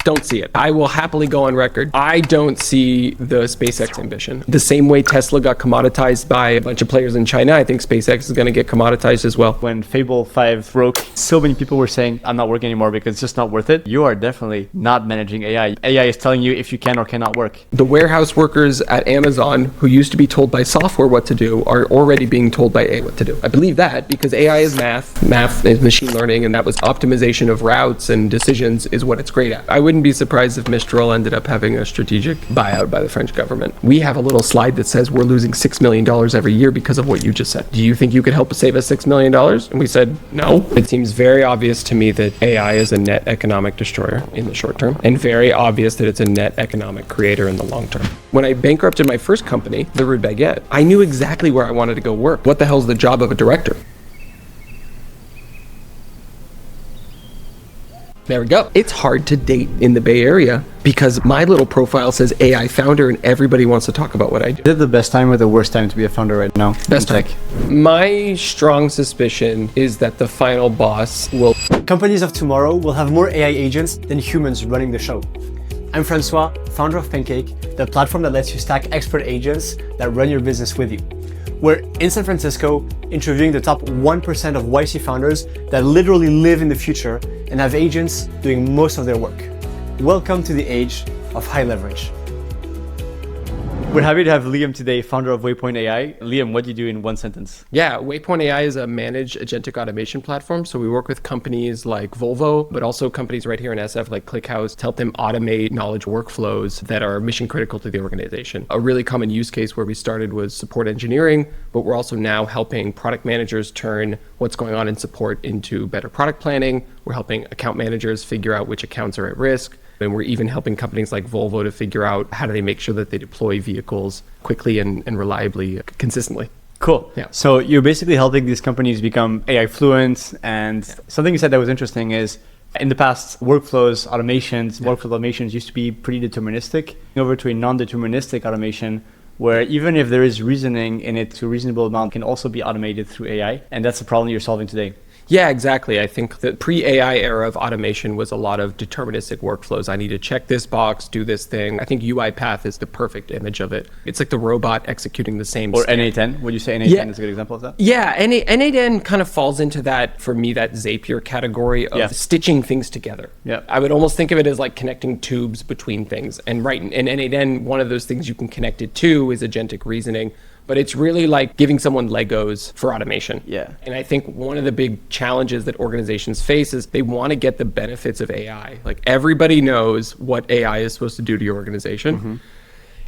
Don't see it. I will happily go on record. I don't see the SpaceX ambition. The same way Tesla got commoditized by a bunch of players in China, I think SpaceX is going to get commoditized as well. When Fable 5 broke, so many people were saying, I'm not working anymore because it's just not worth it. You are definitely not managing AI. AI is telling you if you can or cannot work. The warehouse workers at Amazon who used to be told by software what to do are already being told by AI what to do. I believe that because AI is math is machine learning, and that was optimization of routes and decisions is what it's great at. I wouldn't be surprised if Mistral ended up having a strategic buyout by the French government. We have a little slide that says we're losing $6 million every year because of what you just said. Do you think you could help us save us $6 million? And we said, no. It seems very obvious to me that AI is a net economic destroyer in the short term, and very obvious that it's a net economic creator in the long term. When I bankrupted my first company, the Rude Baguette, I knew exactly where I wanted to go work. What the hell's the job of a director? There we go. It's hard to date in the Bay Area because my little profile says AI founder and everybody wants to talk about what I do. Is it the best time or the worst time to be a founder right now? Best time. My strong suspicion is that the final boss will... Companies of tomorrow will have more AI agents than humans running the show. I'm Francois, founder of Pancake, the platform that lets you stack expert agents that run your business with you. We're in San Francisco interviewing the top 1% of YC founders that literally live in the future and have agents doing most of their work. Welcome to the age of high leverage. We're happy to have Liam today, founder of Waypoint AI. Liam, what do you do in one sentence? Yeah, Waypoint AI is a managed agentic automation platform. So we work with companies like Volvo, but also companies right here in SF like ClickHouse to help them automate knowledge workflows that are mission critical to the organization. A really common use case where we started was support engineering, but we're also now helping product managers turn what's going on in support into better product planning. We're helping account managers figure out which accounts are at risk. And we're even helping companies like Volvo to figure out how do they make sure that they deploy vehicles quickly and reliably, consistently. Cool. Yeah. So you're basically helping these companies become AI fluent. And something you said that was interesting is in the past, workflows, workflow automations used to be pretty deterministic, over to a non-deterministic automation where even if there is reasoning in it to a reasonable amount, can also be automated through AI. And that's the problem you're solving today. Yeah, exactly. I think the pre-AI era of automation was a lot of deterministic workflows. I need to check this box, do this thing. I think UiPath is the perfect image of it. It's like the robot executing the same Or stand. N8N. Would you say N8N is a good example of that? Yeah, N8N kind of falls into that, for me, that Zapier category of stitching things together. Yeah. I would almost think of it as like connecting tubes between things. And right, in N8N, one of those things you can connect it to is agentic reasoning. But it's really like giving someone Legos for automation. Yeah. And I think one of the big challenges that organizations face is they want to get the benefits of AI. Like everybody knows what AI is supposed to do to your organization. Mm-hmm.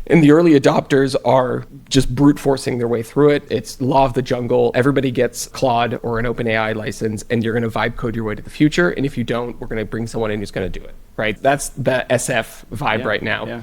And the early adopters are just brute forcing their way through it. It's law of the jungle. Everybody gets Claude or an OpenAI license and you're going to vibe code your way to the future. And if you don't, we're going to bring someone in who's going to do it, right? That's the SF vibe right now. Yeah.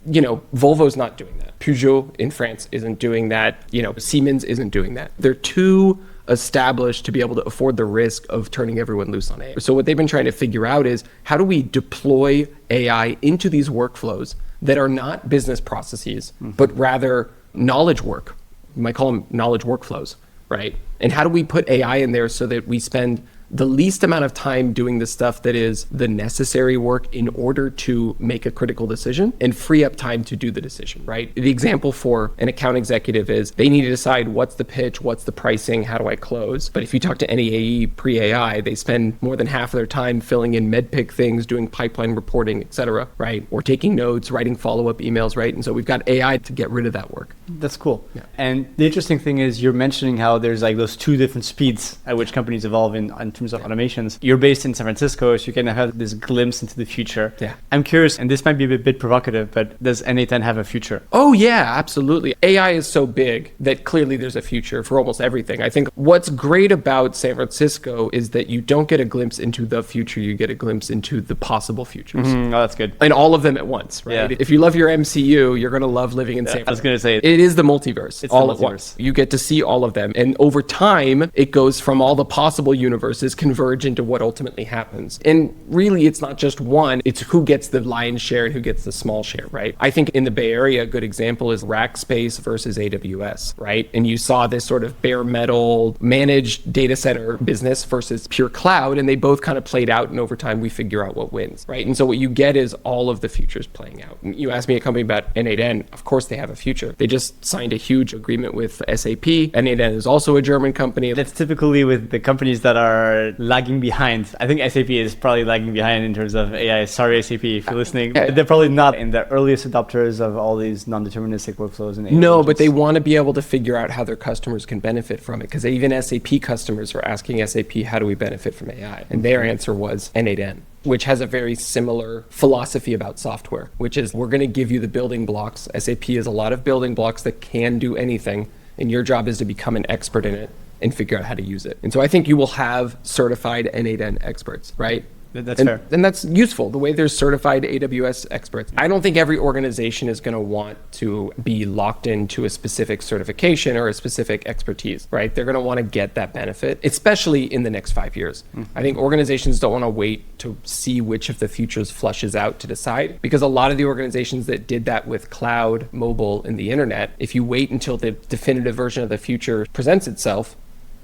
You know, Volvo's not doing that. Peugeot in France isn't doing that. You know, Siemens isn't doing that. They're too established to be able to afford the risk of turning everyone loose on AI. So what they've been trying to figure out is how do we deploy AI into these workflows that are not business processes, but rather knowledge work. You might call them knowledge workflows, right? And how do we put AI in there so that we spend the least amount of time doing the stuff that is the necessary work in order to make a critical decision and free up time to do the decision, right? The example for an account executive is they need to decide what's the pitch, what's the pricing, how do I close? But if you talk to any AE pre-AI, they spend more than half of their time filling in medpic things, doing pipeline reporting, et cetera, right? Or taking notes, writing follow-up emails, right? And so we've got AI to get rid of that work. That's cool. Yeah. And the interesting thing is you're mentioning how there's like those two different speeds at which companies evolve in terms of automations. You're based in San Francisco, so you can have this glimpse into the future. Yeah. I'm curious, and this might be a bit provocative, but does N8N have a future? Oh yeah, absolutely. AI is so big that clearly there's a future for almost everything. I think what's great about San Francisco is that you don't get a glimpse into the future, you get a glimpse into the possible futures. Oh, that's good. And all of them at once, right? Yeah. If you love your MCU, you're going to love living in San Francisco. I was going to say, it is the multiverse. It's all the at once. multiverse. You get to see all of them. And over time, it goes from all the possible universes converge into what ultimately happens. And really, it's not just one. It's who gets the lion's share and who gets the small share, right? I think in the Bay Area, a good example is Rackspace versus AWS, right? And you saw this sort of bare metal managed data center business versus pure cloud, and they both kind of played out, and over time we figure out what wins, right? And so what you get is all of the futures playing out. You asked me a company about N8N, of course they have a future. They just signed a huge agreement with SAP. N8N is also a German company. That's typically with the companies that are lagging behind. I think SAP is probably lagging behind in terms of AI. Sorry, SAP, if you're listening. Yeah. They're probably not in the earliest adopters of all these non-deterministic workflows. And No, but they want to be able to figure out how their customers can benefit from it, because even SAP customers are asking SAP, how do we benefit from AI? And their answer was N8N, which has a very similar philosophy about software, which is we're going to give you the building blocks. SAP has a lot of building blocks that can do anything, and your job is to become an expert in it and figure out how to use it. And so I think you will have certified N8N experts, right? That's fair. And that's useful, the way there's certified AWS experts. I don't think every organization is going to want to be locked into a specific certification or a specific expertise, right? They're going to want to get that benefit, especially in the next 5 years. I think organizations don't want to wait to see which of the futures flushes out to decide, because a lot of the organizations that did that with cloud, mobile, and the internet, if you wait until the definitive version of the future presents itself,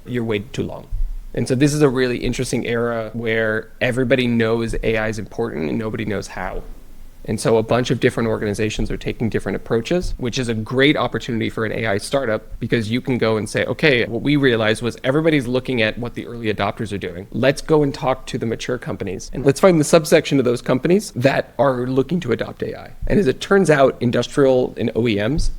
you're waiting too long. And so this is a really interesting era where everybody knows AI is important and nobody knows how. And so a bunch of different organizations are taking different approaches, which is a great opportunity for an AI startup, because you can go and say, okay, what we realized was everybody's looking at what the early adopters are doing. Let's go and talk to the mature companies, and let's find the subsection of those companies that are looking to adopt AI. And as it turns out, industrial and OEMs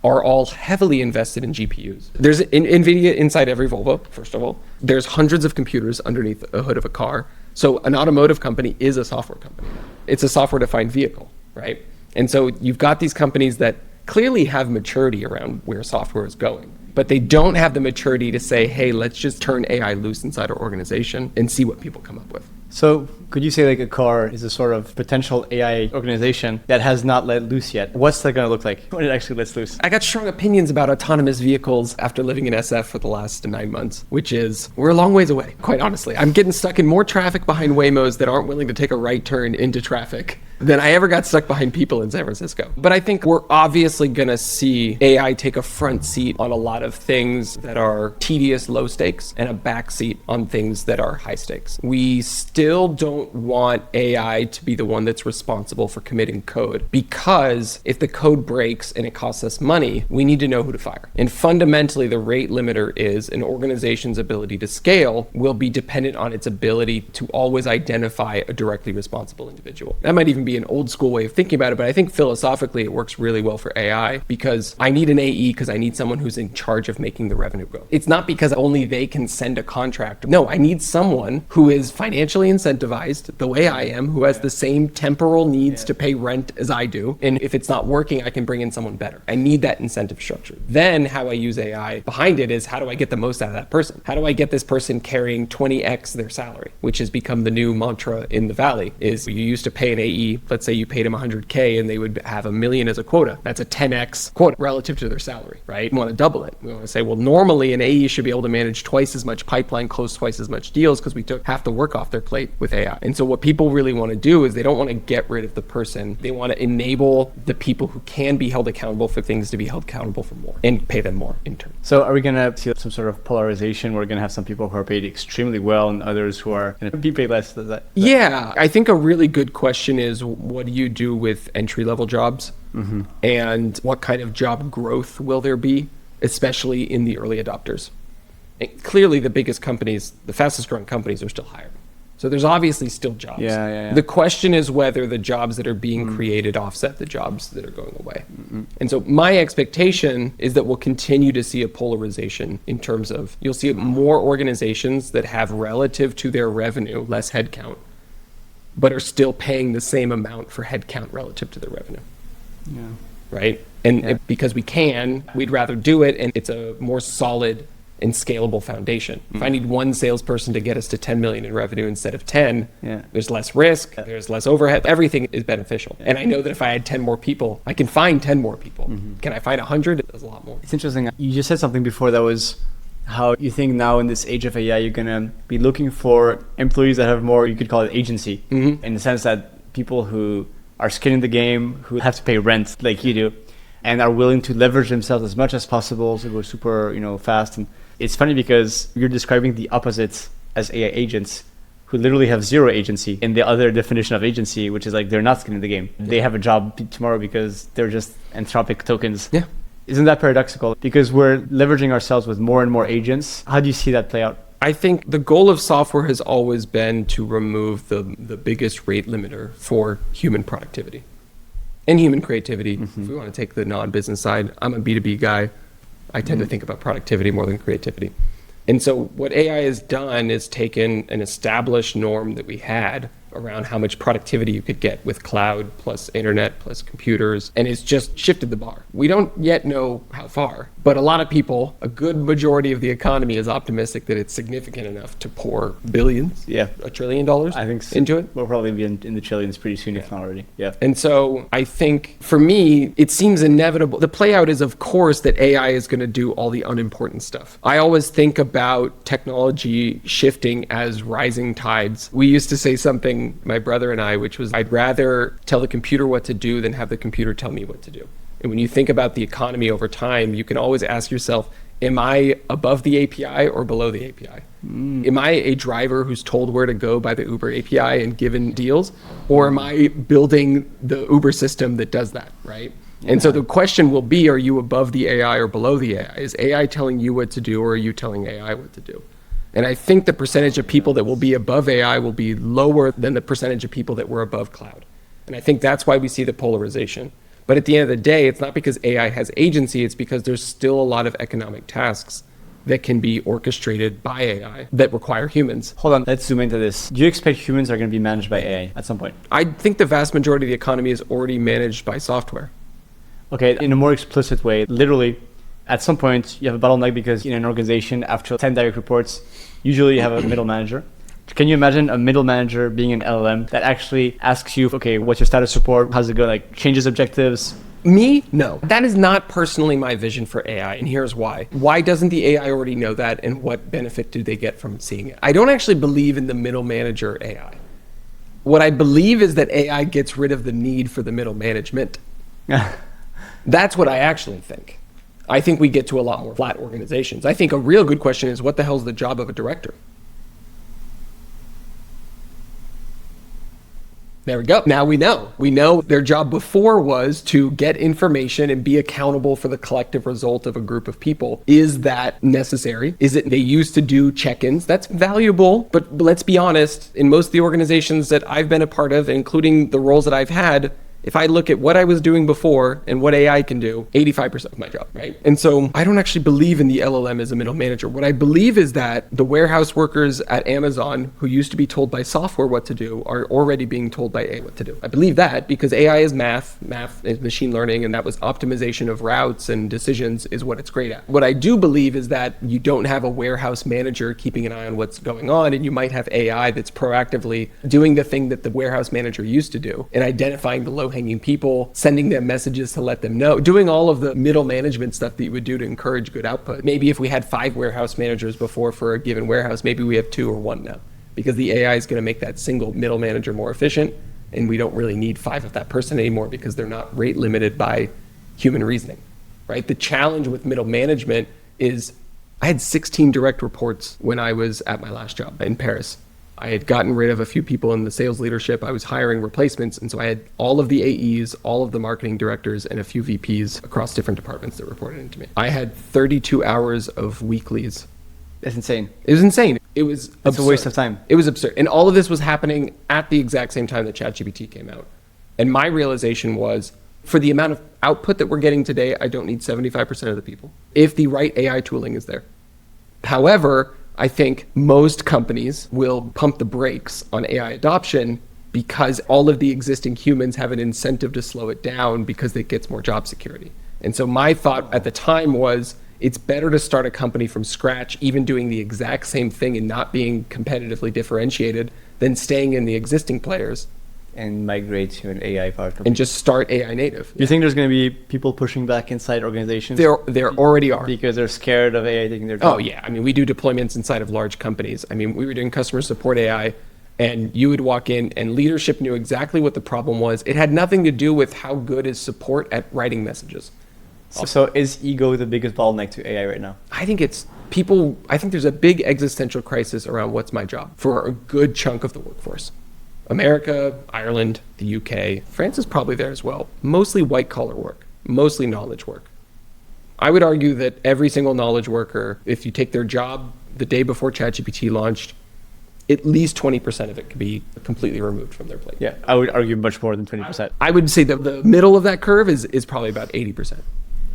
are all heavily invested in GPUs. There's NVIDIA inside every Volvo, first of all. There's hundreds of computers underneath a hood of a car. So an automotive company is a software company. It's a software-defined vehicle, right? And so you've got these companies that clearly have maturity around where software is going, but they don't have the maturity to say, hey, let's just turn AI loose inside our organization and see what people come up with. So could you say like a car is a sort of potential AI organization that has not let loose yet? What's that going to look like when it actually lets loose? I got strong opinions about autonomous vehicles after living in SF for the last 9 months, which is, we're a long ways away, quite honestly. I'm getting stuck in more traffic behind Waymos that aren't willing to take a right turn into traffic than I ever got stuck behind people in San Francisco. But I think we're obviously going to see AI take a front seat on a lot of things that are tedious, low stakes, and a back seat on things that are high stakes. We still don't want AI to be the one that's responsible for committing code, because if the code breaks and it costs us money, we need to know who to fire. And fundamentally, the rate limiter is an organization's ability to scale will be dependent on its ability to always identify a directly responsible individual. That might even be an old school way of thinking about it, but I think philosophically it works really well for AI, because I need an AE because I need someone who's in charge of making the revenue grow. It's not because only they can send a contract. No, I need someone who is financially incentivized the way I am, who has the same temporal needs to pay rent as I do. And if it's not working, I can bring in someone better. I need that incentive structure. Then how I use AI behind it is, how do I get the most out of that person? How do I get this person carrying 20x their salary, which has become the new mantra in the Valley, is you used to pay an AE, let's say you paid them 100K and they would have $1 million as a quota. That's a 10x quota relative to their salary, right? We want to double it. We want to say, well, normally an AE should be able to manage twice as much pipeline, close twice as much deals, because we took half the work off their plate with AI. And so what people really want to do is they don't want to get rid of the person. They want to enable the people who can be held accountable for things to be held accountable for more and pay them more in turn. So are we going to see some sort of polarization? We're going to have some people who are paid extremely well and others who are going to be paid less? Yeah, I think a really good question is, what do you do with entry-level jobs? Mm-hmm. And what kind of job growth will there be, especially in the early adopters? And clearly, the biggest companies, the fastest growing companies, are still hiring. So there's obviously still jobs. Yeah. The question is whether the jobs that are being created offset the jobs that are going away. Mm-hmm. And so my expectation is that we'll continue to see a polarization in terms of, you'll see more organizations that have, relative to their revenue, less headcount, but are still paying the same amount for headcount relative to their revenue. Yeah. Right? And because we can, we'd rather do it, and it's a more solid and scalable foundation. If I need one salesperson to get us to 10 million in revenue instead of 10, there's less risk, there's less overhead, everything is beneficial. And I know that if I had 10 more people, I can find 10 more people. Can I find 100? There's a lot more. It's interesting. You just said something before that was how you think now in this age of AI, you're going to be looking for employees that have more, you could call it agency, in the sense that people who are skinning the game, who have to pay rent like you do, and are willing to leverage themselves as much as possible to go super, fast. And it's funny because you're describing the opposite as AI agents who literally have zero agency in the other definition of agency, which is like they're not skinning the game. They have a job tomorrow because they're just anthropic tokens. Yeah. Isn't that paradoxical? Because we're leveraging ourselves with more and more agents. How do you see that play out? I think the goal of software has always been to remove the biggest rate limiter for human productivity and human creativity. If we want to take the non-business side, I'm a B2B guy. I tend to think about productivity more than creativity. And so what AI has done is taken an established norm that we had around how much productivity you could get with cloud plus internet plus computers, and it's just shifted the bar. We don't yet know how far, but a lot of people, a good majority of the economy is optimistic that it's significant enough to pour billions, $1 trillion I think so. into it. We'll probably be in the trillions pretty soon, if not already. Yeah. And so I think for me, it seems inevitable. The play out is, of course, that AI is going to do all the unimportant stuff. I always think about technology shifting as rising tides. We used to say something, my brother and I, which was, I'd rather tell the computer what to do than have the computer tell me what to do. And when you think about the economy over time, you can always ask yourself, am I above the API or below the API? Am I a driver who's told where to go by the Uber API and given deals? Or am I building the Uber system that does that, right? And so the question will be, are you above the AI or below the AI? Is AI telling you what to do, or are you telling AI what to do? And I think the percentage of people that will be above AI will be lower than the percentage of people that were above cloud. And I think that's why we see the polarization. But at the end of the day, it's not because AI has agency, it's because there's still a lot of economic tasks that can be orchestrated by AI that require humans. Hold on, let's zoom into this. Do you expect humans are going to be managed by AI at some point? I think the vast majority of the economy is already managed by software. Okay, in a more explicit way, literally, at some point, you have a bottleneck because in an organization, after 10 direct reports, usually you have a middle manager. Can you imagine a middle manager being an LLM that actually asks you, okay, what's your status report? How's it go? Like, changes objectives? Me? No. That is not personally my vision for AI, and here's why. Why doesn't the AI already know that, and what benefit do they get from seeing it? I don't actually believe in the middle manager AI. What I believe is that AI gets rid of the need for the middle management. That's what I actually think. I think we get to a lot more flat organizations. I think a real good question is, what the hell is the job of a director? There we go. Now we know. We know their job before was to get information and be accountable for the collective result of a group of people. Is that necessary? Is it, they used to do check-ins? That's valuable, but let's be honest, in most of the organizations that I've been a part of, including the roles that I've had, if I look at what I was doing before and what AI can do, 85% of my job, right? And so I don't actually believe in the LLM as a middle manager. What I believe is that the warehouse workers at Amazon who used to be told by software what to do are already being told by AI what to do. I believe that because AI is math is machine learning, and that was optimization of routes and decisions is what it's great at. What I do believe is that you don't have a warehouse manager keeping an eye on what's going on, and you might have AI that's proactively doing the thing that the warehouse manager used to do and identifying the low-hanging people, sending them messages to let them know, doing all of the middle management stuff that you would do to encourage good output. Maybe if we had 5 warehouse managers before for a given warehouse, maybe we have 2 or 1 now, because the AI is going to make that single middle manager more efficient, and we don't really need 5 of that person anymore because they're not rate limited by human reasoning, right? The challenge with middle management is I had 16 direct reports when I was at my last job in Paris. I had gotten rid of a few people in the sales leadership. I was hiring replacements. And so I had all of the AEs, all of the marketing directors, and a few VPs across different departments that reported into me. I had 32 hours of weeklies. That's insane. It was insane. It was absurd. It's a waste of time. It was absurd. And all of this was happening at the exact same time that ChatGPT came out. And my realization was, for the amount of output that we're getting today, I don't need 75% of the people if the right AI tooling is there. However, I think most companies will pump the brakes on AI adoption because all of the existing humans have an incentive to slow it down because it gets more job security. And so my thought at the time was, it's better to start a company from scratch, even doing the exact same thing and not being competitively differentiated, than staying in the existing players and migrate to an AI powered company. and just start AI native. Do you think there's going to be people pushing back inside organizations? There already are. Because they're scared of AI taking their job? Oh, yeah. I mean, we do deployments inside of large companies. I mean, we were doing customer support AI, and you would walk in and leadership knew exactly what the problem was. It had nothing to do with how good is support at writing messages. So is ego the biggest bottleneck to AI right now? I think I think there's a big existential crisis around what's my job for a good chunk of the workforce. America, Ireland, the UK, France is probably there as well. Mostly white collar work, mostly knowledge work. I would argue that every single knowledge worker, if you take their job the day before ChatGPT launched, at least 20% of it could be completely removed from their plate. Yeah, I would argue much more than 20%. I would say that the middle of that curve is probably about 80%.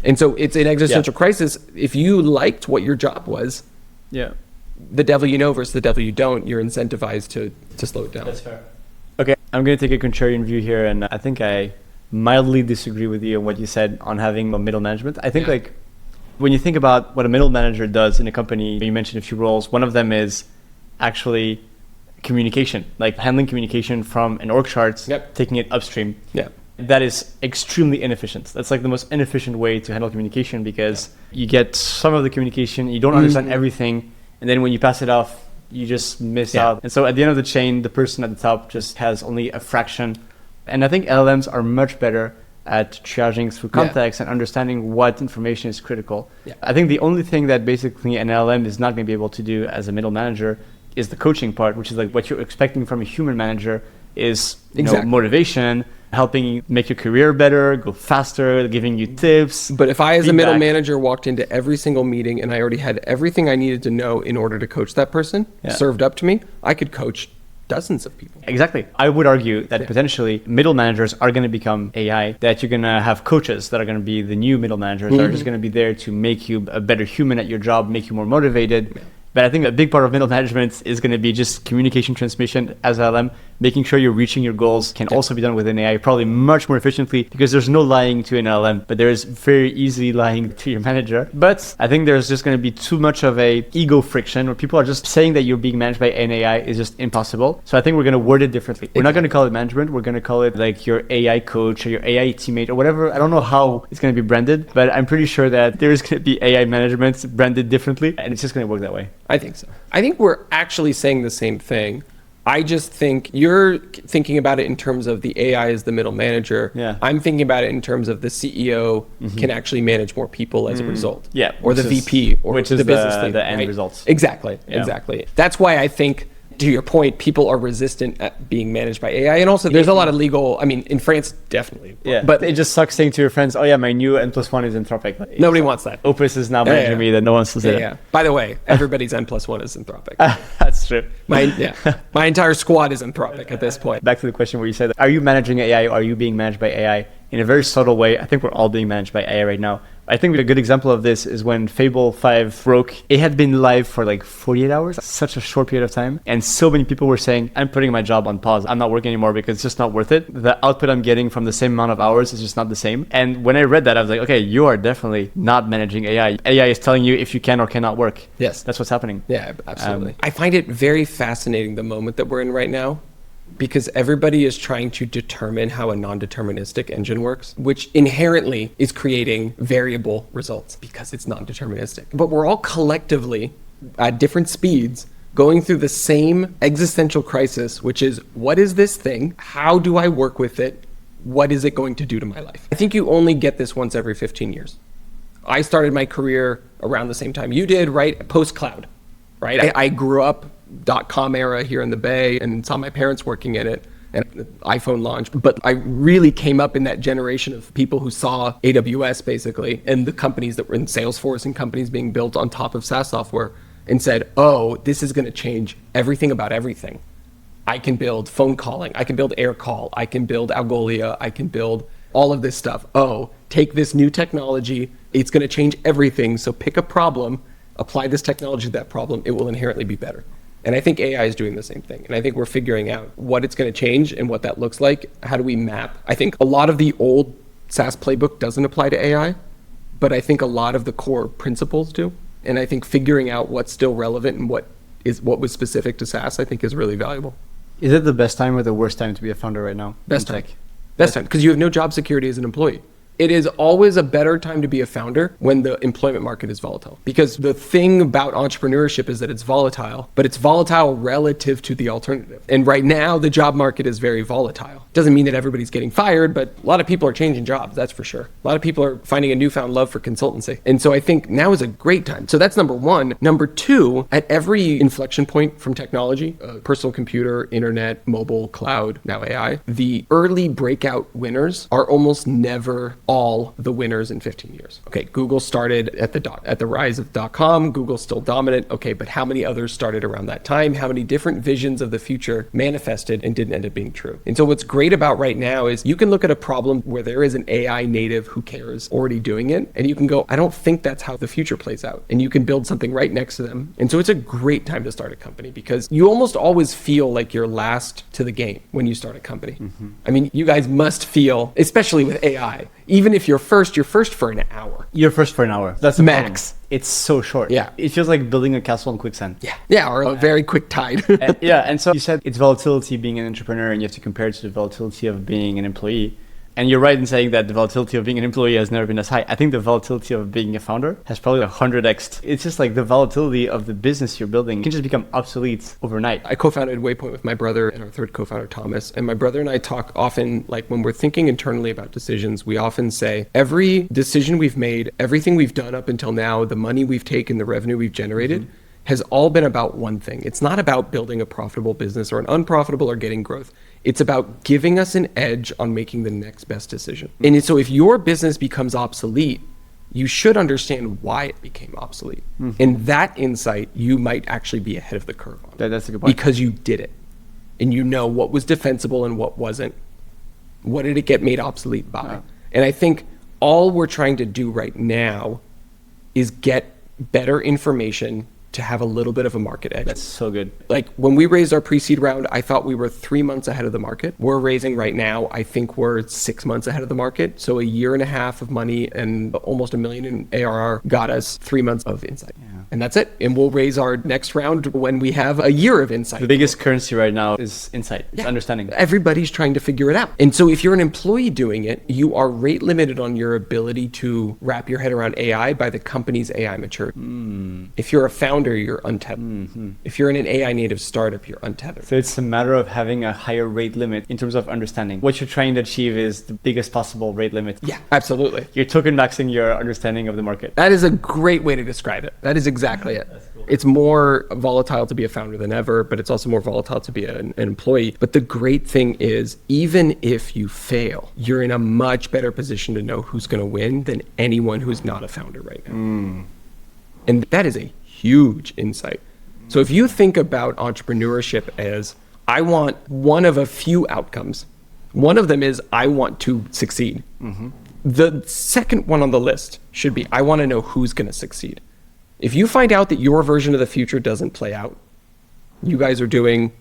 And so it's an existential crisis. If you liked what your job was, the devil you know versus the devil you don't, you're incentivized to slow it down. That's fair. Okay, I'm going to take a contrarian view here, and I think I mildly disagree with you on what you said on having a middle management. I think like when you think about what a middle manager does in a company, you mentioned a few roles. One of them is actually communication, like handling communication from an org chart, taking it upstream. That is extremely inefficient. That's like the most inefficient way to handle communication, because you get some of the communication, you don't understand everything, and then when you pass it off, you just miss out. And so at the end of the chain, the person at the top just has only a fraction. And I think LLMs are much better at triaging through context and understanding what information is critical. I think the only thing that basically an LLM is not going to be able to do as a middle manager is the coaching part, which is like what you're expecting from a human manager is motivation, helping you make your career better, go faster, giving you tips. But if I, as a middle manager, walked into every single meeting and I already had everything I needed to know in order to coach that person served up to me, I could coach dozens of people. Exactly. I would argue that potentially middle managers are going to become AI, that you're going to have coaches that are going to be the new middle managers that are just going to be there to make you a better human at your job, make you more motivated. But I think a big part of middle management is going to be just communication transmission as LM, making sure you're reaching your goals can also be done with an AI, probably much more efficiently, because there's no lying to an LM, but there is very easy lying to your manager. But I think there's just going to be too much of a ego friction where people are just saying that you're being managed by an AI is just impossible. So I think we're going to word it differently. We're not going to call it management. We're going to call it like your AI coach or your AI teammate or whatever. I don't know how it's going to be branded, but I'm pretty sure that there is going to be AI management branded differently, and it's just going to work that way. I think so. I think we're actually saying the same thing. I just think you're thinking about it in terms of the AI as the middle manager. I'm thinking about it in terms of the CEO can actually manage more people as a result. Or the VP or which the is business leader. The end results. Exactly. That's why I think, to your point, people are resistant at being managed by AI. And also there's a lot of legal, I mean, in France, definitely. But it just sucks saying to your friends, oh yeah, my new N+1 is Anthropic. Like, nobody wants that. Opus is now managing me, that no one wants to say that. By the way, everybody's N+1 is Anthropic. That's true. My entire squad is Anthropic at this point. Back to the question where you said, are you managing AI or are you being managed by AI? In a very subtle way, I think we're all being managed by AI right now. I think a good example of this is when Fable 5 broke. It had been live for like 48 hours, such a short period of time. And so many people were saying, I'm putting my job on pause. I'm not working anymore because it's just not worth it. The output I'm getting from the same amount of hours is just not the same. And when I read that, I was like, okay, you are definitely not managing AI. AI is telling you if you can or cannot work. Yes. That's what's happening. Yeah, absolutely. I find it very fascinating, the moment that we're in right now, because everybody is trying to determine how a non-deterministic engine works, which inherently is creating variable results because it's non-deterministic. But we're all collectively at different speeds going through the same existential crisis, which is, what is this thing? How do I work with it? What is it going to do to my life? I think you only get this once every 15 years. I started my career around the same time you did, right? Post-cloud, right? I grew up .com era here in the Bay and saw my parents working in it, and the iPhone launched. But I really came up in that generation of people who saw AWS basically and the companies that were in Salesforce and companies being built on top of SaaS software, and said, oh, this is going to change everything about everything. I can build phone calling, I can build AirCall, I can build Algolia, I can build all of this stuff. Oh, take this new technology, it's going to change everything. So pick a problem, apply this technology to that problem, it will inherently be better. And I think AI is doing the same thing. And I think we're figuring out what it's going to change and what that looks like. How do we map? I think a lot of the old SaaS playbook doesn't apply to AI, but I think a lot of the core principles do. And I think figuring out what's still relevant and what was specific to SaaS, I think is really valuable. Is it the best time or the worst time to be a founder right now? Best time. Best time, because you have no job security as an employee. It is always a better time to be a founder when the employment market is volatile. Because the thing about entrepreneurship is that it's volatile, but it's volatile relative to the alternative. And right now, the job market is very volatile. Doesn't mean that everybody's getting fired, but a lot of people are changing jobs, that's for sure. A lot of people are finding a newfound love for consultancy. And so I think now is a great time. So that's number one. Number two, at every inflection point from technology, personal computer, internet, mobile, cloud, now AI, the early breakout winners are almost never all the winners in 15 years. Okay, Google started at the rise of .com. Google's still dominant. Okay, but how many others started around that time? How many different visions of the future manifested and didn't end up being true? And so what's great about right now is you can look at a problem where there is an AI native who cares already doing it, and you can go, I don't think that's how the future plays out. And you can build something right next to them. And so it's a great time to start a company because you almost always feel like you're last to the game when you start a company. I mean, you guys must feel, especially with AI, even if you're first for an hour. You're first for an hour. That's the max. Problem. It's so short. Yeah. It feels like building a castle in quicksand. Yeah, or a very quick tide. And so you said it's volatility being an entrepreneur and you have to compare it to the volatility of being an employee. And you're right in saying that the volatility of being an employee has never been as high. I think the volatility of being a founder has probably 100x. It's just like the volatility of the business you're building can just become obsolete overnight. I co-founded Waypoint with my brother and our third co-founder, Thomas. And my brother and I talk often, like when we're thinking internally about decisions, we often say, every decision we've made, everything we've done up until now, the money we've taken, the revenue we've generated, has all been about one thing. It's not about building a profitable business or an unprofitable or getting growth. It's about giving us an edge on making the next best decision. And so if your business becomes obsolete, you should understand why it became obsolete. And that insight, you might actually be ahead of the curve on. That's a good point. Because you did it. And you know what was defensible and what wasn't. What did it get made obsolete by? And I think all we're trying to do right now is get better information to have a little bit of a market edge. That's so good. Like when we raised our pre-seed round, I thought we were 3 months ahead of the market. We're raising right now, I think we're 6 months ahead of the market. So a year and a half of money and almost $1 million in ARR got us 3 months of insight. And that's it. And we'll raise our next round when we have a year of insight. The biggest currency right now is insight, it's understanding. Everybody's trying to figure it out. And so if you're an employee doing it, you are rate limited on your ability to wrap your head around AI by the company's AI maturity. If you're a founder, you're untethered. If you're in an AI native startup, you're untethered. So it's a matter of having a higher rate limit in terms of understanding. What you're trying to achieve is the biggest possible rate limit. Yeah, absolutely. You're token maxing your understanding of the market. That is a great way to describe it. That is exactly it. Cool. It's more volatile to be a founder than ever, but it's also more volatile to be an employee. But the great thing is, even if you fail, you're in a much better position to know who's going to win than anyone who's not a founder right now. And that is a huge insight. So if you think about entrepreneurship as, I want one of a few outcomes. One of them is, I want to succeed. The second one on the list should be, I want to know who's going to succeed. If you find out that your version of the future doesn't play out, you guys are doing,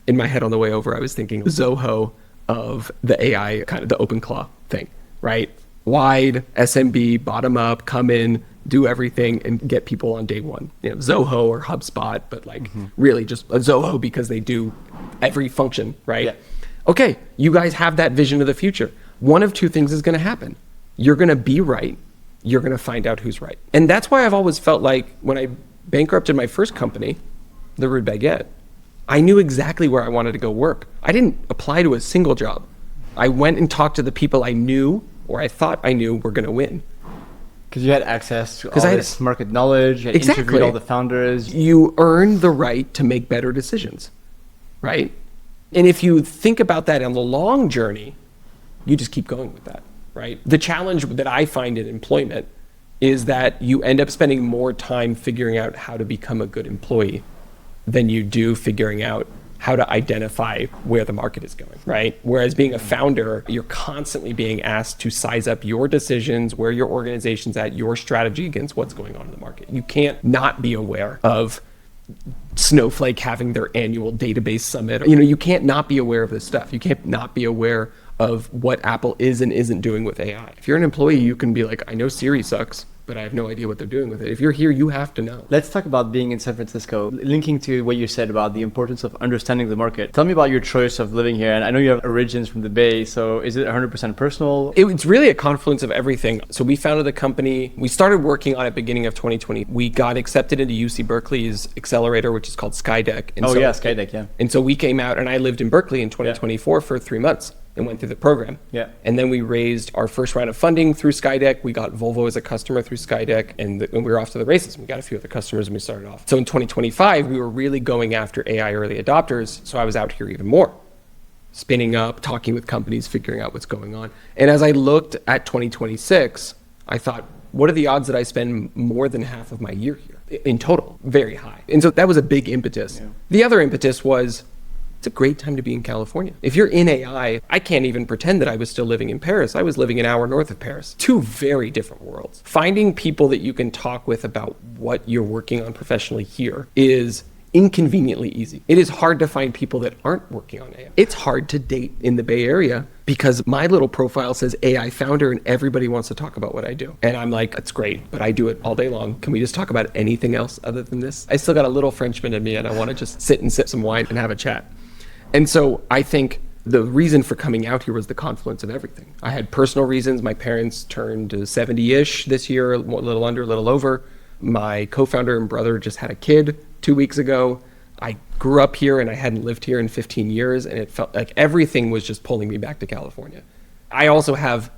in my head on the way over, I was thinking Zoho of the AI, kind of the OpenClaw thing, right? Wide, SMB, bottom up, come in, do everything and get people on day one. You know, Zoho or HubSpot, but like really just a Zoho because they do every function, right? Okay, you guys have that vision of the future. One of two things is going to happen. You're going to be right. You're going to find out who's right. And that's why I've always felt like when I bankrupted my first company, the Rude Baguette, I knew exactly where I wanted to go work. I didn't apply to a single job. I went and talked to the people I knew or I thought I knew were going to win. Because you had access to all this market knowledge, you had interviewed all the founders. You earn the right to make better decisions, right? And if you think about that on the long journey, you just keep going with that, right? The challenge that I find in employment is that you end up spending more time figuring out how to become a good employee than you do figuring out how to identify where the market is going, right? Whereas being a founder, you're constantly being asked to size up your decisions, where your organization's at, your strategy against what's going on in the market. You can't not be aware of Snowflake having their annual database summit. You know, you can't not be aware of this stuff. You can't not be aware of what Apple is and isn't doing with AI. If you're an employee, you can be like, I know Siri sucks, but I have no idea what they're doing with it. If you're here, you have to know. Let's talk about being in San Francisco. Linking to what you said about the importance of understanding the market. Tell me about your choice of living here. And I know you have origins from the Bay, so is it 100% personal? It's really a confluence of everything. So we founded the company. We started working on it beginning of 2020. We got accepted into UC Berkeley's accelerator, which is called SkyDeck. And SkyDeck, yeah. And so we came out, and I lived in Berkeley in 2024 for 3 months. And went through the program. Yeah. And then we raised our first round of funding through SkyDeck. We got Volvo as a customer through SkyDeck, and we were off to the races. We got a few other customers and we started off. So in 2025, we were really going after AI early adopters. So I was out here even more, spinning up, talking with companies, figuring out what's going on. And as I looked at 2026, I thought, what are the odds that I spend more than half of my year here in total? Very high. And so that was a big impetus. Yeah. The other impetus was, it's a great time to be in California. If you're in AI, I can't even pretend that I was still living in Paris. I was living an hour north of Paris. Two very different worlds. Finding people that you can talk with about what you're working on professionally here is inconveniently easy. It is hard to find people that aren't working on AI. It's hard to date in the Bay Area because my little profile says AI founder and everybody wants to talk about what I do. And I'm like, that's great, but I do it all day long. Can we just talk about anything else other than this? I still got a little Frenchman in me and I want to just sit and sip some wine and have a chat. And so I think the reason for coming out here was the confluence of everything. I had personal reasons. My parents turned 70-ish this year, a little under, a little over. My co-founder and brother just had a kid 2 weeks ago. I grew up here and I hadn't lived here in 15 years, and it felt like everything was just pulling me back to California. I also have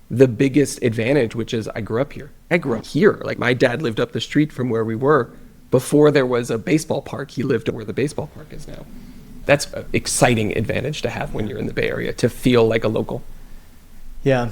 the biggest advantage, which is I grew up here. I grew up here. Like my dad lived up the street from where we were. Before there was a baseball park, he lived where the baseball park is now. That's an exciting advantage to have when you're in the Bay Area, to feel like a local. Yeah.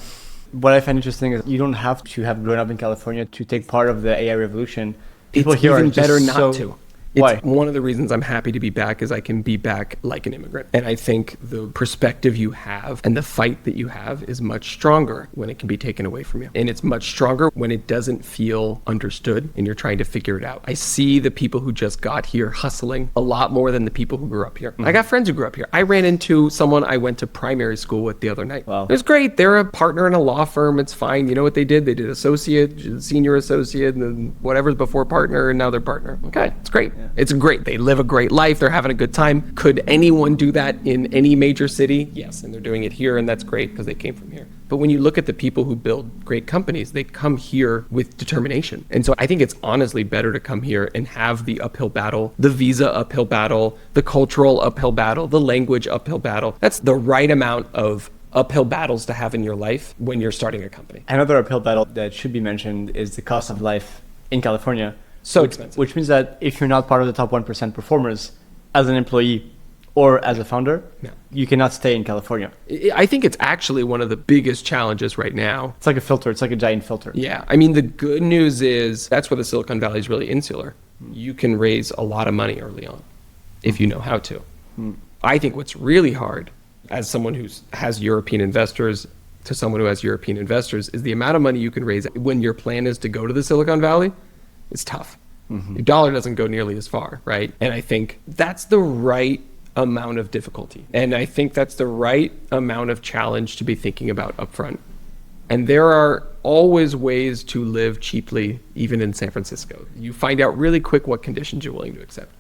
What I find interesting is you don't have to have grown up in California to take part of the AI revolution. People it's here even are just better not to. Why? One of the reasons I'm happy to be back is I can be back like an immigrant. And I think the perspective you have and the fight that you have is much stronger when it can be taken away from you. And it's much stronger when it doesn't feel understood and you're trying to figure it out. I see the people who just got here hustling a lot more than the people who grew up here. Mm-hmm. I got friends who grew up here. I ran into someone I went to primary school with the other night. Wow. It was great. They're a partner in a law firm. It's fine. You know what they did? They did associate, senior associate, and then whatever's before partner, and now they're partner. Okay, it's great. Yeah. It's great. They live a great life. They're having a good time. Could anyone do that in any major city? Yes, and they're doing it here, and that's great because they came from here. But when you look at the people who build great companies, they come here with determination. And so I think it's honestly better to come here and have the uphill battle, the visa uphill battle, the cultural uphill battle, the language uphill battle. That's the right amount of uphill battles to have in your life when you're starting a company. Another uphill battle that should be mentioned is the cost of life in California. So expensive. Which means that if you're not part of the top 1% performers as an employee or as a founder, you cannot stay in California. I think it's actually one of the biggest challenges right now. It's like a filter. It's like a giant filter. Yeah. I mean, the good news is that's where the Silicon Valley is really insular. You can raise a lot of money early on if you know how to. I think what's really hard as someone who has European investors to someone who has European investors is the amount of money you can raise when your plan is to go to the Silicon Valley. It's tough. Mm-hmm. Your dollar doesn't go nearly as far, right? And I think that's the right amount of difficulty. And I think that's the right amount of challenge to be thinking about upfront. And there are always ways to live cheaply, even in San Francisco. You find out really quick what conditions you're willing to accept.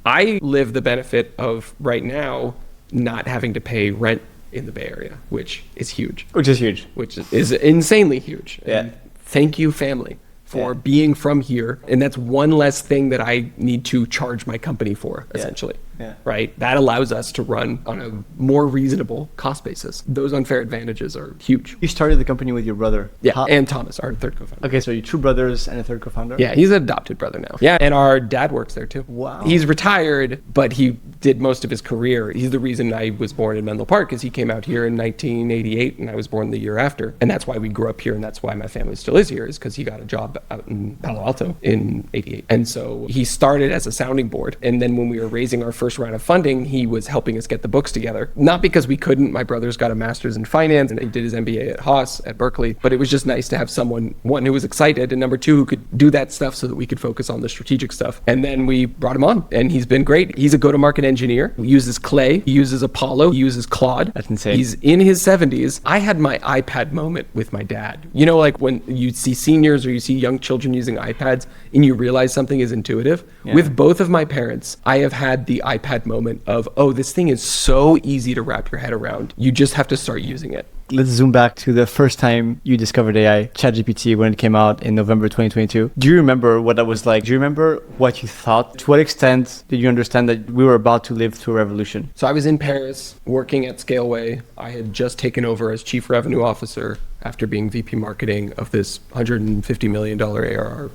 I live the benefit of right now not having to pay rent in the Bay Area, which is huge. Which is huge. Which is insanely huge. Yeah. And thank you, family, for being from here. And that's one less thing that I need to charge my company for, essentially. Yeah. Right? That allows us to run on a more reasonable cost basis. Those unfair advantages are huge. You started the company with your brother. Yeah, and Thomas, our third co-founder. Okay, so you're two brothers and a third co-founder? Yeah, he's an adopted brother now. Yeah, and our dad works there too. Wow. He's retired, but he did most of his career. He's the reason I was born in Menlo Park, because he came out here in 1988 and I was born the year after. And that's why we grew up here, and that's why my family still is here, is because he got a job out in Palo Alto in 88. And so he started as a sounding board. And then when we were raising our first round of funding, he was helping us get the books together. Not because we couldn't. My brother's got a master's in finance and he did his MBA at Haas at Berkeley, but it was just nice to have someone, one, who was excited, and number two, who could do that stuff so that we could focus on the strategic stuff. And then we brought him on, and he's been great. He's a go-to-market engineer. He uses Clay, he uses Apollo, he uses Claude. That's insane. He's in his 70s. I had my iPad moment with my dad. You know, like when you see seniors or you see young children using iPads and you realize something is intuitive. Yeah. With both of my parents, I have had the iPad moment of, oh, this thing is so easy to wrap your head around. You just have to start using it. Let's zoom back to the first time you discovered AI, ChatGPT, when it came out in November 2022. Do you remember what that was like? Do you remember what you thought? To what extent did you understand that we were about to live through a revolution? So I was in Paris working at Scaleway. I had just taken over as chief revenue officer after being VP marketing of this $150 million ARR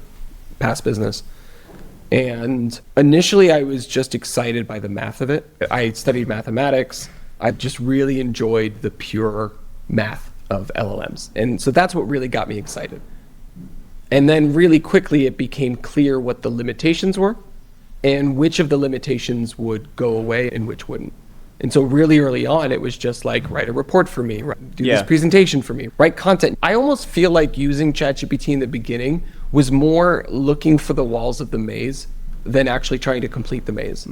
PaaS business. And initially I was just excited by the math of it. I studied mathematics. I just really enjoyed the pure math of LLMs. And so that's what really got me excited. And then really quickly it became clear what the limitations were and which of the limitations would go away and which wouldn't. And so really early on, it was just like, write a report for me, do this presentation for me, write content. I almost feel like using ChatGPT in the beginning was more looking for the walls of the maze than actually trying to complete the maze.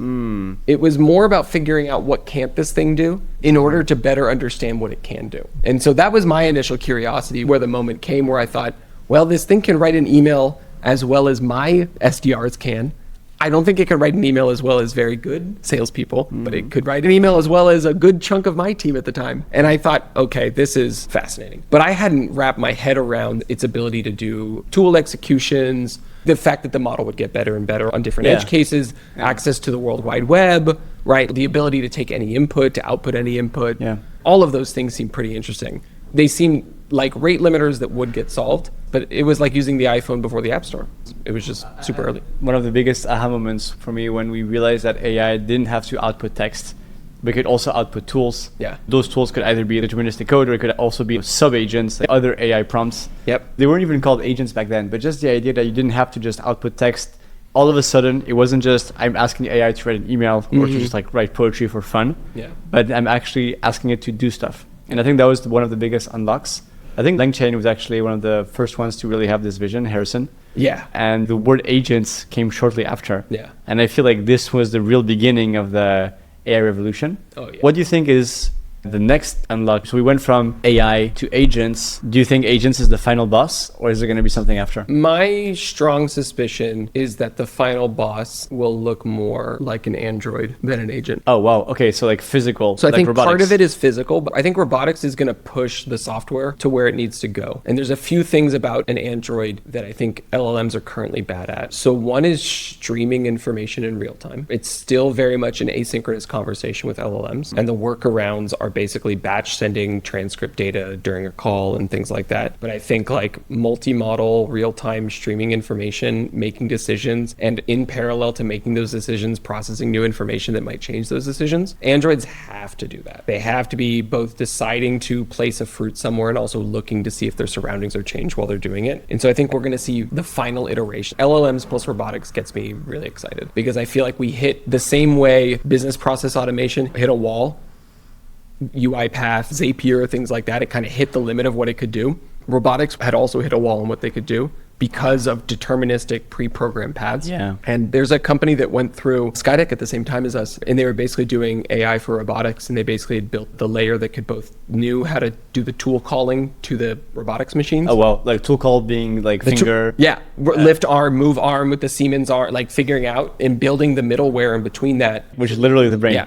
It was more about figuring out what can't this thing do in order to better understand what it can do. And so that was my initial curiosity, where the moment came where I thought, well, this thing can write an email as well as my SDRs can. I don't think it can write an email as well as very good salespeople, but it could write an email as well as a good chunk of my team at the time. And I thought, okay, this is fascinating. But I hadn't wrapped my head around its ability to do tool executions, the fact that the model would get better and better on different edge cases, access to the World Wide Web, right? The ability to take any input, to output any input. All of those things seem pretty interesting. They seem like rate limiters that would get solved, but it was like using the iPhone before the App Store. It was just super early. One of the biggest aha moments for me when we realized that AI didn't have to output text, but could also output tools. Those tools could either be deterministic code or it could also be sub-agents, like other AI prompts. They weren't even called agents back then, but just the idea that you didn't have to just output text. All of a sudden, it wasn't just I'm asking AI to write an email or to just like write poetry for fun, but I'm actually asking it to do stuff. And I think that was one of the biggest unlocks. I think LangChain was actually one of the first ones to really have this vision, Harrison. And the word agents came shortly after. And I feel like this was the real beginning of the AI revolution. What do you think is the next unlock? So we went from AI to agents. Do you think agents is the final boss, or is there going to be something after? My strong suspicion is that the final boss will look more like an android than an agent. Oh, wow. Okay, so like physical. So I like think robotics. part of it is physical, but I think robotics is going to push the software to where it needs to go. And there's a few things about an android that I think LLMs are currently bad at. So one is streaming information in real time. It's still very much an asynchronous conversation with LLMs, and the workarounds are basically batch sending transcript data during a call and things like that. But I think like multi-model, real-time streaming information, making decisions, and in parallel to making those decisions, processing new information that might change those decisions, androids have to do that. They have to be both deciding to place a fruit somewhere and also looking to see if their surroundings are changed while they're doing it. And so I think we're going to see the final iteration. LLMs plus robotics gets me really excited because I feel like we hit the same way business process automation hit a wall. UiPath, Zapier, things like that. It kind of hit the limit of what it could do. Robotics had also hit a wall on what they could do because of deterministic pre-programmed paths. And there's a company that went through SkyDeck at the same time as us, and they were basically doing AI for robotics, and they basically had built the layer that could both knew how to do the tool calling to the robotics machines. Oh, well, like tool call being like finger. Lift arm, move arm with the Siemens arm, like figuring out and building the middleware in between that. Which is literally the brain.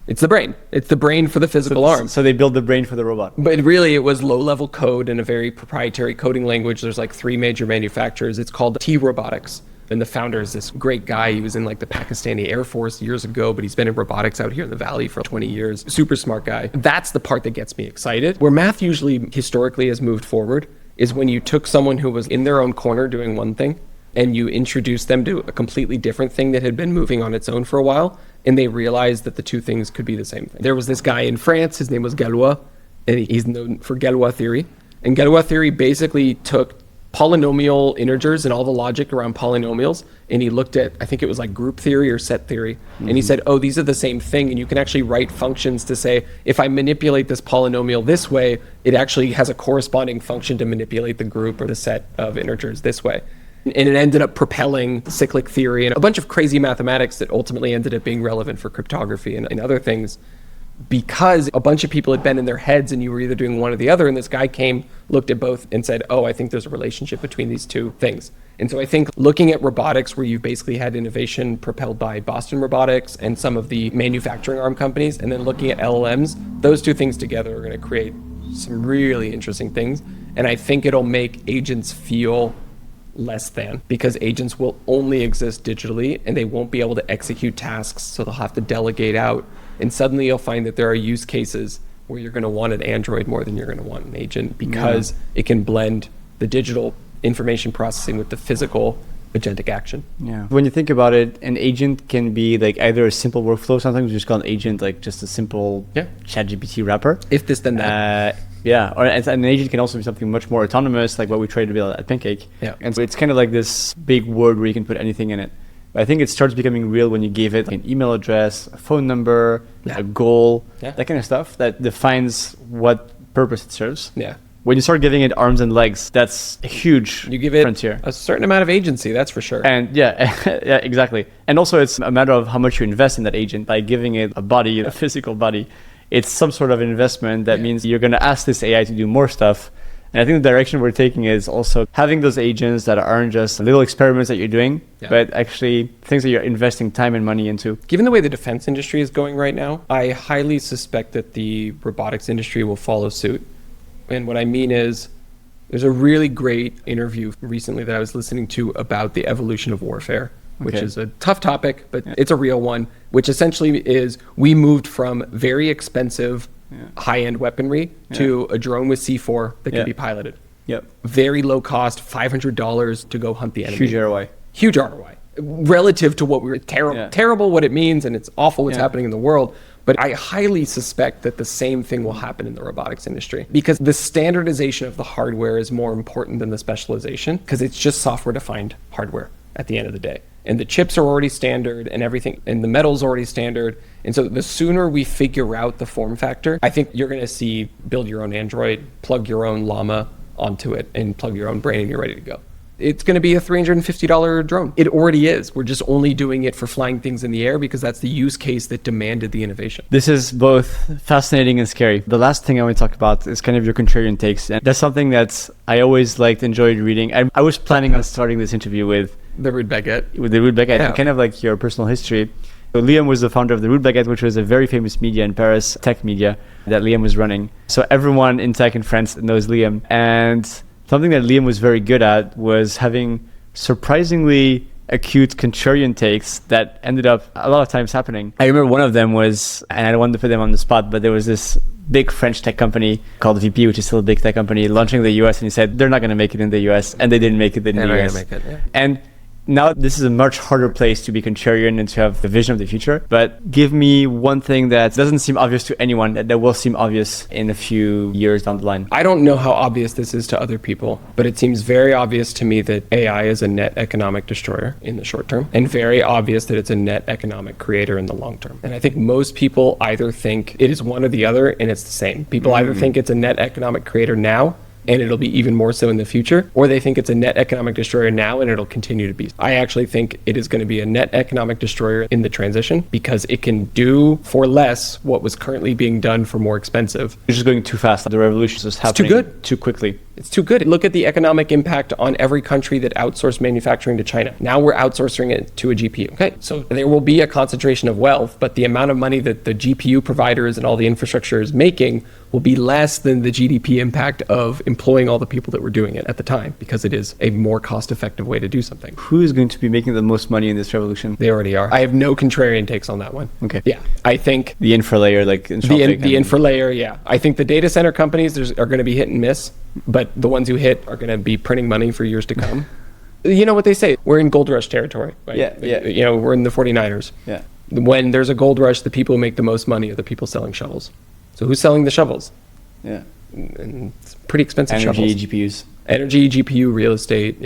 It's the brain. It's the brain for the physical arm. So they build the brain for the robot. But really, it was low-level code in a very proprietary coding language. There's like 3 major manufacturers. It's called T-Robotics. And the founder is this great guy. He was in like the Pakistani Air Force years ago, but he's been in robotics out here in the Valley for 20 years. Super smart guy. That's the part that gets me excited. Where math usually historically has moved forward is when you took someone who was in their own corner doing one thing and you introduced them to a completely different thing that had been moving on its own for a while, and they realized that the two things could be the same thing. There was this guy in France, his name was Galois, and he's known for Galois theory. And Galois theory basically took polynomial integers and all the logic around polynomials. And he looked at, I think it was like group theory or set theory. And he said, oh, these are the same thing. And you can actually write functions to say, if I manipulate this polynomial this way, it actually has a corresponding function to manipulate the group or the set of integers this way. And it ended up propelling cyclic theory and a bunch of crazy mathematics that ultimately ended up being relevant for cryptography and other things, because a bunch of people had been in their heads and you were either doing one or the other. And this guy came, looked at both and said, oh, I think there's a relationship between these two things. And so I think looking at robotics, where you've basically had innovation propelled by Boston Robotics and some of the manufacturing arm companies, and then looking at LLMs, those two things together are going to create some really interesting things. And I think it'll make agents feel less than, because agents will only exist digitally and they won't be able to execute tasks. So they'll have to delegate out. And suddenly you'll find that there are use cases where you're going to want an Android more than you're going to want an agent, because it can blend the digital information processing with the physical agentic action. Yeah. When you think about it, an agent can be like either a simple workflow. Sometimes we just call an agent like just a simple ChatGPT wrapper. If this, then that. Or an agent can also be something much more autonomous, like what we try to build at Pancake. Yeah. And so it's kind of like this big word where you can put anything in it. But I think it starts becoming real when you give it like an email address, a phone number, a goal, that kind of stuff that defines what purpose it serves. Yeah. When you start giving it arms and legs, that's a huge You give it frontier. a certain amount of agency, that's for sure. And yeah, exactly. And also it's a matter of how much you invest in that agent. By giving it a body, a physical body, it's some sort of investment that means you're going to ask this AI to do more stuff. And I think the direction we're taking is also having those agents that aren't just little experiments that you're doing, but actually things that you're investing time and money into. Given the way the defense industry is going right now, I highly suspect that the robotics industry will follow suit. And what I mean is, there's a really great interview recently that I was listening to about the evolution of warfare, which is a tough topic, but it's a real one, which essentially is we moved from very expensive high-end weaponry to a drone with C4 that can be piloted. Very low cost, $500 to go hunt the enemy. Huge ROI. Huge ROI. Relative to what we were terrible what it means, and it's awful what's happening in the world. But I highly suspect that the same thing will happen in the robotics industry, because the standardization of the hardware is more important than the specialization, because it's just software-defined hardware at the end of the day. And the chips are already standard and everything, and the metal's already standard. And so the sooner we figure out the form factor, I think you're going to see build your own Android, plug your own llama onto it, and plug your own brain, and you're ready to go. It's going to be a $350 drone. It already is. We're just only doing it for flying things in the air because that's the use case that demanded the innovation. This is both fascinating and scary. The last thing I want to talk about is kind of your contrarian takes. And that's something that I always enjoyed reading. I was planning on starting this interview with the Rude Baguette. With the Rude Baguette, kind of like your personal history. So Liam was the founder of the Rude Baguette, which was a very famous media in Paris, tech media, that Liam was running. So everyone in tech in France knows Liam. And something that Liam was very good at was having surprisingly acute contrarian takes that ended up a lot of times happening. I remember one of them was, and I don't want to put them on the spot, but there was this big French tech company called VP, which is still a big tech company, launching in the US, and he said they're not going to make it in the US, and they didn't make it in the US. They're not going to make it, And now this is a much harder place to be contrarian and to have the vision of the future. But give me one thing that doesn't seem obvious to anyone that will seem obvious in a few years down the line. I don't know how obvious this is to other people, but it seems very obvious to me that AI is a net economic destroyer in the short term, and very obvious that it's a net economic creator in the long term. And I think most people either think it is one or the other, and it's the same. People either think it's a net economic creator now, and it'll be even more so in the future, or they think it's a net economic destroyer now and it'll continue to be. I actually think it is going to be a net economic destroyer in the transition, because it can do for less what was currently being done for more expensive. It's just going too fast. The revolution is just happening too good. Too quickly. It's too good. Look at the economic impact on every country that outsourced manufacturing to China. Now we're outsourcing it to a GPU. Okay, so there will be a concentration of wealth, but the amount of money that the GPU providers and all the infrastructure is making will be less than the GDP impact of employing all the people that were doing it at the time, because it is a more cost-effective way to do something. Who is going to be making the most money in this revolution? They already are. I have no contrarian takes on that one. Okay. Yeah, I think the infra layer, like the infra layer. Yeah, I think the data center companies are going to be hit and miss, but the ones who hit are going to be printing money for years to come. You know what they say? We're in gold rush territory. Right? Yeah. You know, we're in the 49ers. Yeah. When there's a gold rush, the people who make the most money are the people selling shovels. So who's selling the shovels? Yeah. And it's pretty expensive Energy, shovels. GPUs. Energy, GPU, real estate,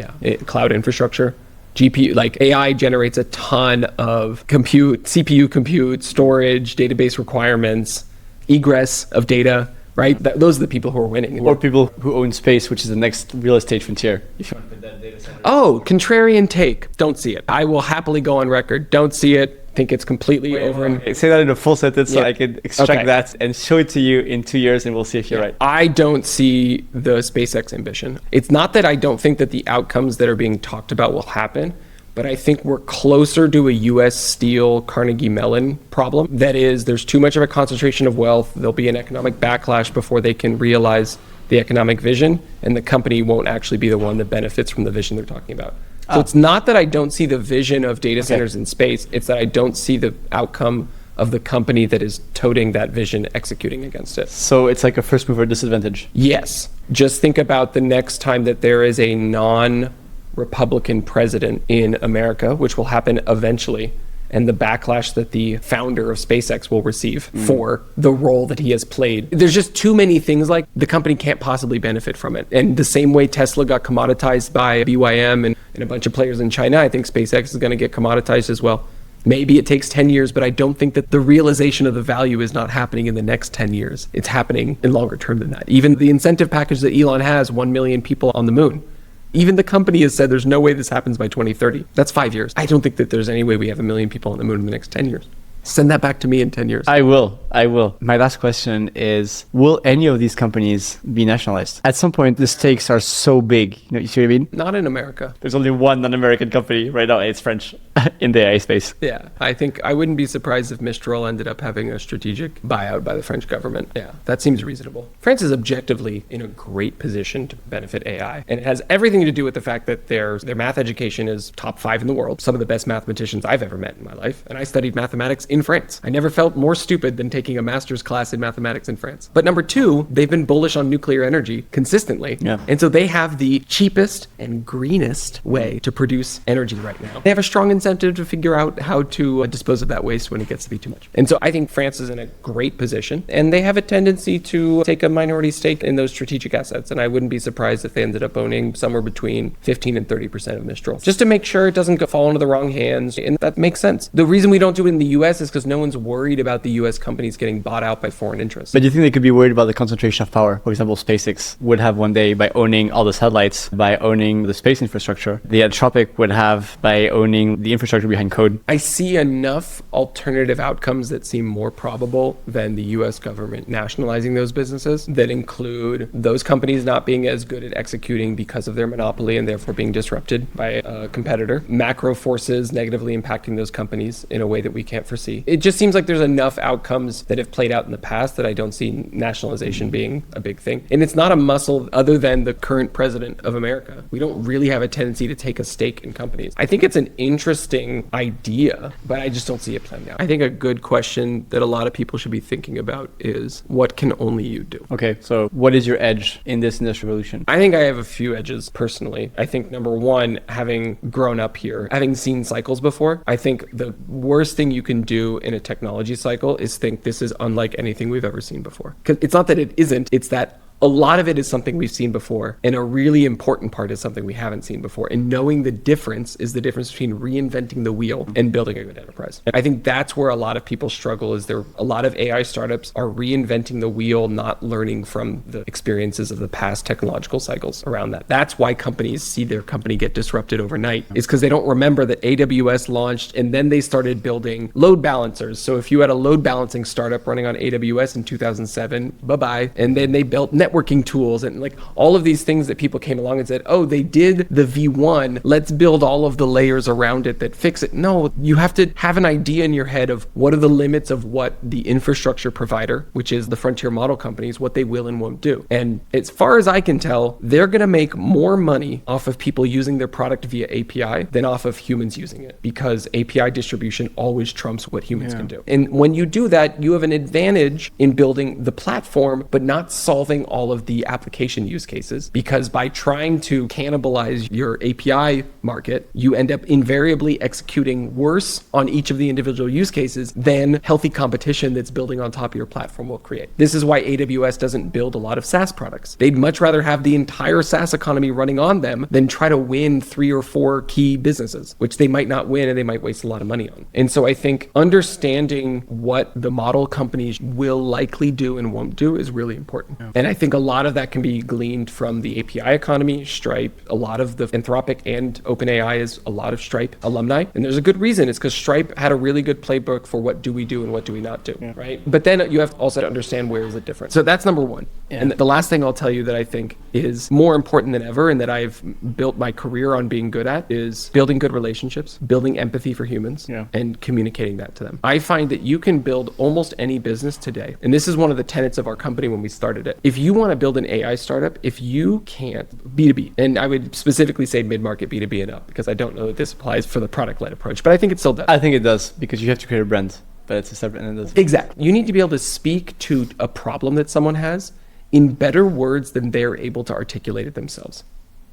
cloud infrastructure. GPU, like AI generates a ton of compute, CPU compute, storage, database requirements, egress of data, right? Those are the people who are winning. Or people who own space, which is the next real estate frontier. If you want to put that in data center. Oh, contrarian take. Don't see it. I will happily go on record. Don't see it. Think it's completely over. Okay. Say that in a full sentence so I can extract that and show it to you in 2 years and we'll see if you're right. I don't see the SpaceX ambition. It's not that I don't think that the outcomes that are being talked about will happen, but I think we're closer to a US Steel Carnegie Mellon problem. That is, there's too much of a concentration of wealth. There'll be an economic backlash before they can realize the economic vision, and the company won't actually be the one that benefits from the vision they're talking about. So it's not that I don't see the vision of data centers in space, it's that I don't see the outcome of the company that is toting that vision executing against it. So it's like a first mover disadvantage. Yes. Just think about the next time that there is a non-Republican president in America, which will happen eventually, and the backlash that the founder of SpaceX will receive for the role that he has played. There's just too many things like the company can't possibly benefit from it. And the same way Tesla got commoditized by BYM and a bunch of players in China, I think SpaceX is going to get commoditized as well. Maybe it takes 10 years, but I don't think that the realization of the value is not happening in the next 10 years. It's happening in longer term than that. Even the incentive package that Elon has, 1 million people on the moon. Even the company has said there's no way this happens by 2030. That's 5 years. I don't think that there's any way we have 1 million people on the moon in the next 10 years. Send that back to me in 10 years. I will. My last question is, will any of these companies be nationalized? At some point, the stakes are so big. You see what I mean? Not in America. There's only one non-American company right now, and it's French in the AI space. Yeah, I think I wouldn't be surprised if Mistral ended up having a strategic buyout by the French government. Yeah, that seems reasonable. France is objectively in a great position to benefit AI. And it has everything to do with the fact that their math education is top 5 in the world. Some of the best mathematicians I've ever met in my life. And I studied mathematics in France. I never felt more stupid than taking a master's class in mathematics in France. But number 2, they've been bullish on nuclear energy consistently. Yeah. And so they have the cheapest and greenest way to produce energy right now. They have a strong incentive to figure out how to dispose of that waste when it gets to be too much. And so I think France is in a great position, and they have a tendency to take a minority stake in those strategic assets. And I wouldn't be surprised if they ended up owning somewhere between 15 and 30% of Mistral, just to make sure it doesn't fall into the wrong hands. And that makes sense. The reason we don't do it in the US is because no one's worried about the US companies getting bought out by foreign interests. But do you think they could be worried about the concentration of power? For example, SpaceX would have one day by owning all the satellites, by owning the space infrastructure. The Anthropic would have by owning the infrastructure behind code. I see enough alternative outcomes that seem more probable than the US government nationalizing those businesses, that include those companies not being as good at executing because of their monopoly and therefore being disrupted by a competitor, macro forces negatively impacting those companies in a way that we can't foresee. It just seems like there's enough outcomes that have played out in the past that I don't see nationalization being a big thing. And it's not a muscle other than the current president of America. We don't really have a tendency to take a stake in companies. I think it's an interesting idea, but I just don't see it playing out. I think a good question that a lot of people should be thinking about is, what can only you do? Okay, so what is your edge in this industrial revolution? I think I have a few edges personally. I think number 1, having grown up here, having seen cycles before, I think the worst thing you can do in a technology cycle is think this is unlike anything we've ever seen before. Because it's not that it isn't, it's that a lot of it is something we've seen before, and a really important part is something we haven't seen before. And knowing the difference is the difference between reinventing the wheel and building a good enterprise. And I think that's where a lot of people struggle, is there a lot of AI startups are reinventing the wheel, not learning from the experiences of the past technological cycles around that. That's why companies see their company get disrupted overnight, is because they don't remember that AWS launched and then they started building load balancers. So if you had a load balancing startup running on AWS in 2007, bye-bye. And then they built networking tools and like all of these things that people came along and said, oh, they did the V1, let's build all of the layers around it that fix it. No, you have to have an idea in your head of what are the limits of what the infrastructure provider, which is the frontier model companies, what they will and won't do. And as far as I can tell, they're going to make more money off of people using their product via API than off of humans using it, because API distribution always trumps what humans can do. And when you do that, you have an advantage in building the platform, but not solving all all of the application use cases, because by trying to cannibalize your API market, you end up invariably executing worse on each of the individual use cases than healthy competition that's building on top of your platform will create. This is why AWS doesn't build a lot of SaaS products. They'd much rather have the entire SaaS economy running on them than try to win 3 or 4 key businesses, which they might not win and they might waste a lot of money on. And so I think understanding what the model companies will likely do and won't do is really important. Yeah. And I think a lot of that can be gleaned from the API economy, Stripe. A lot of the Anthropic and OpenAI is a lot of Stripe alumni. And there's a good reason. It's because Stripe had a really good playbook for what do we do and what do we not do, right? But then you have to also understand where is it different. So that's number one. Yeah. And the last thing I'll tell you that I think is more important than ever and that I've built my career on being good at is building good relationships, building empathy for humans, and communicating that to them. I find that you can build almost any business today. And this is one of the tenets of our company when we started it. If you want to build an AI startup, if you can't, B2B, and I would specifically say mid-market B2B and up, because I don't know that this applies for the product-led approach, but I think it still does. I think it does, because you have to create a brand, but it's a separate and it does. Exactly. You need to be able to speak to a problem that someone has in better words than they're able to articulate it themselves.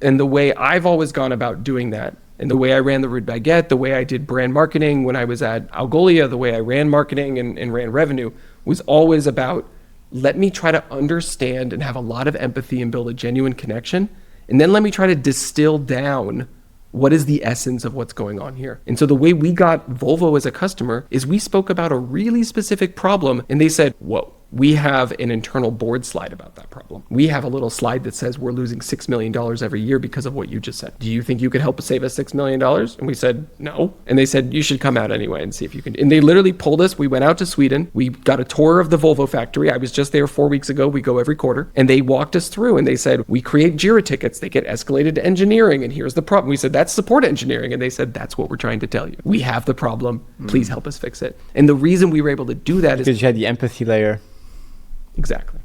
And the way I've always gone about doing that, and the way I ran the Rude Baguette, the way I did brand marketing when I was at Algolia, the way I ran marketing and ran revenue, was always about, let me try to understand and have a lot of empathy and build a genuine connection. And then let me try to distill down what is the essence of what's going on here. And so the way we got Volvo as a customer is we spoke about a really specific problem and they said, whoa, we have an internal board slide about that problem. We have a little slide that says we're losing $6 million every year because of what you just said. Do you think you could help us save us $6 million? And we said, no. And they said, you should come out anyway and see if you can. And they literally pulled us. We went out to Sweden. We got a tour of the Volvo factory. I was just there 4 weeks ago. We go every quarter. And they walked us through and they said, we create JIRA tickets. They get escalated to engineering. And here's the problem. We said, that's support engineering. And they said, that's what we're trying to tell you. We have the problem. Please help us fix it. And the reason we were able to do that is because you had the empathy layer. Exactly.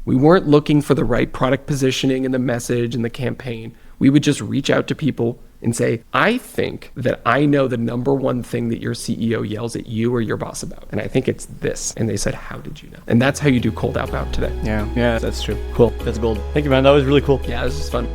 We weren't looking for the right product positioning and the message and the campaign. We would just reach out to people and say, I think that I know the number one thing that your CEO yells at you or your boss about. And I think it's this. And they said, how did you know? And that's how you do cold outbound today. Yeah, that's true. Cool. That's gold. Thank you, man. That was really cool. Yeah, this was fun.